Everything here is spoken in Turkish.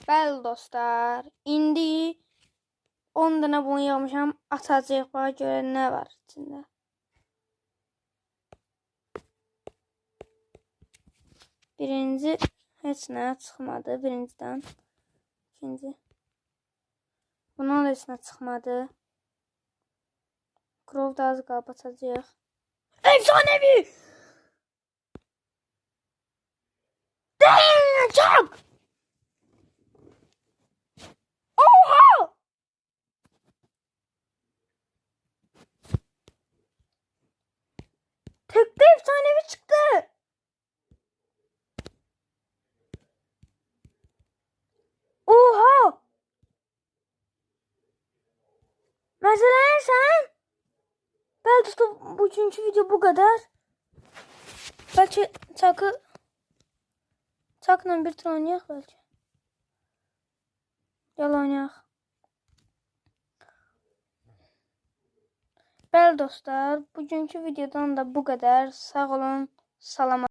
Bəli dostlar, indi 10 dənə bunu yığmışam, atacağıq, bax görək nə var içində. Birinci heç nə çıxmadı, birincidən. İkinci. Bundan da heç nə çıxmadı. Krov da az qalıb atacağıq. Efsanevi! Çok! Oha! Tekte efsanevi çıktı. Oha! Mesela sen belki bu üçüncü video bu kadar. Belki Çakla bir tur oynayaq belki. Gel oynayaq. Bəli dostlar, bugünkü videodan da bu kadar. Sağ olun, salamat.